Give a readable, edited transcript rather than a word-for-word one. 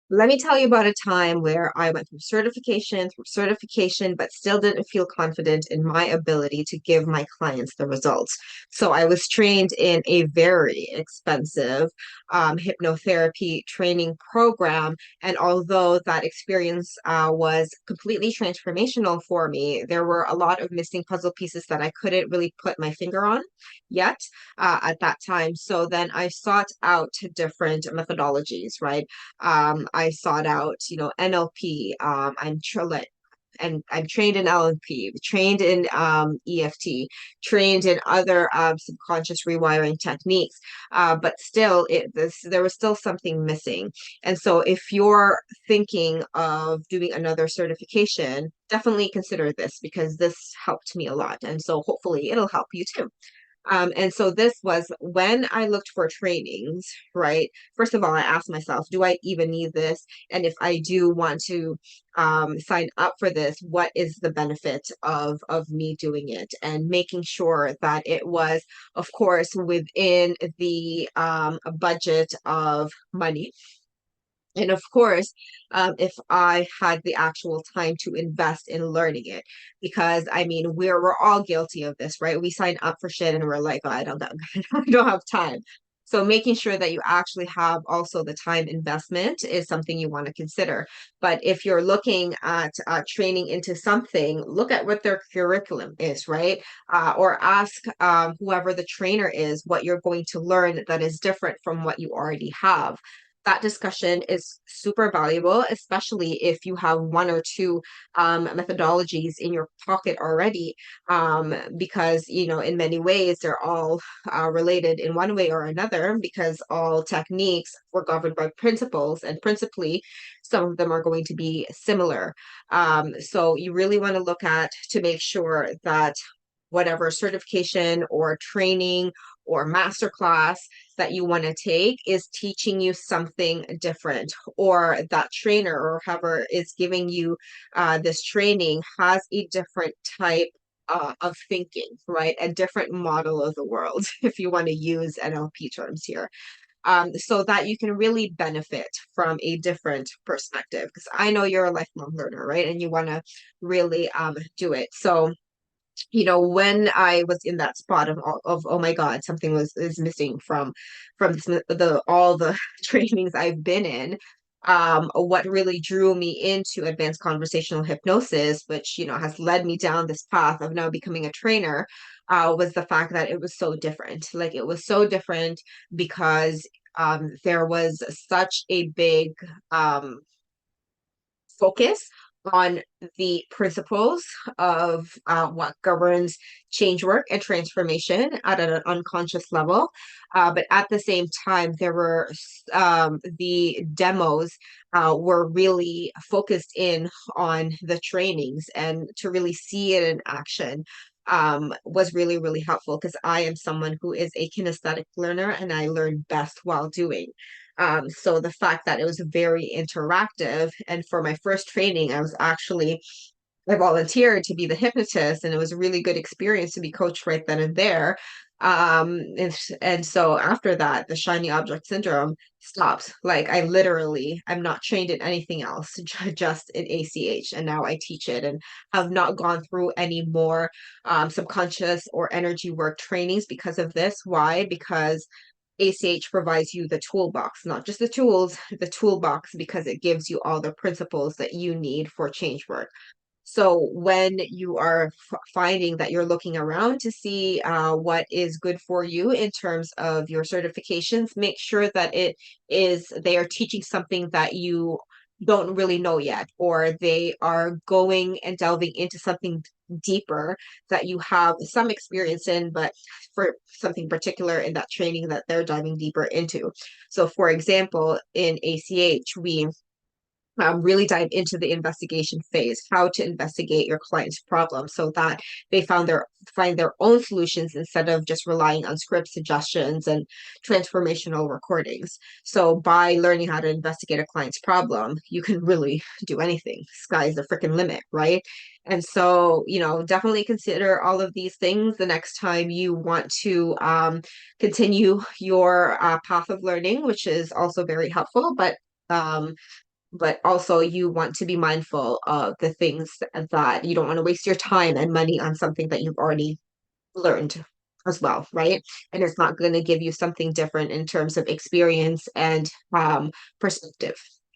Let me tell you about a time where I went through certification, but still didn't feel confident in my ability to give my clients the results. So I was trained in a very expensive hypnotherapy training program. And although that experience was completely transformational for me, there were a lot of missing puzzle pieces that I couldn't really put my finger on yet at that time. So then I sought out different methodologies, right? I sought out, NLP. And I'm trained in NLP, trained in EFT, trained in other subconscious rewiring techniques. But still, there was still something missing. And so, if you're thinking of doing another certification, definitely consider this because this helped me a lot. And so, hopefully, it'll help you too. And so this was when I looked for trainings, right? First of all, I asked myself, do I even need this? And if I do want to sign up for this, what is the benefit of me doing it? And making sure that it was, of course, within the budget of money. And of course, if I had the actual time to invest in learning it, because I mean, we're all guilty of this, right? We sign up for shit and we're like, oh, I don't got, I don't have time. So making sure that you actually have also the time investment is something you want to consider. But if you're looking at training into something, look at what their curriculum is, right? Or ask whoever the trainer is what you're going to learn that is different from what you already have. That discussion is super valuable, especially if you have one or two methodologies in your pocket already, because, in many ways, they're all related in one way or another because all techniques were governed by principles, and principally, some of them are going to be similar. So you really want to look at to make sure that whatever certification or training or masterclass that you want to take is teaching you something different, or that trainer or whoever is giving you this training has a different type of thinking, right? A different model of the world, if you want to use NLP terms here. So that you can really benefit from a different perspective. Because I know you're a lifelong learner, right? And you want to really do it. So when I was in that spot of oh my God, something was is missing from the all the trainings I've been in. What really drew me into advanced conversational hypnosis, which has led me down this path of now becoming a trainer, was the fact that it was so different. Like it was so different because there was such a big um, focus on the principles of what governs change work and transformation at an unconscious level. But at the same time, there were the demos were really focused in on the trainings, and to really see it in action was really, really helpful because I am someone who is a kinesthetic learner and I learn best while doing. So the fact that it was very interactive, and for my first training, I volunteered to be the hypnotist, and it was a really good experience to be coached right then and there. And so after that, the shiny object syndrome stopped. Like I'm not trained in anything else, just in ACH, and now I teach it and have not gone through any more subconscious or energy work trainings because of this. Why? Because ACH provides you the toolbox, not just the tools, the toolbox, because it gives you all the principles that you need for change work. So when you are finding that you're looking around to see what is good for you in terms of your certifications, make sure that they are teaching something that you don't really know yet, or they are going and delving into something deeper that you have some experience in, but for something particular in that training that they're diving deeper into. So, for example, in ACH, we really dive into the investigation phase, how to investigate your client's problem so that they find their own solutions instead of just relying on script suggestions and transformational recordings. So by learning how to investigate a client's problem, you can really do anything. Sky's the freaking limit, right? And so, definitely consider all of these things the next time you want to continue your path of learning, which is also very helpful. But but also you want to be mindful of the things that you don't want to waste your time and money on something that you've already learned as well, right? And it's not going to give you something different in terms of experience and perspective.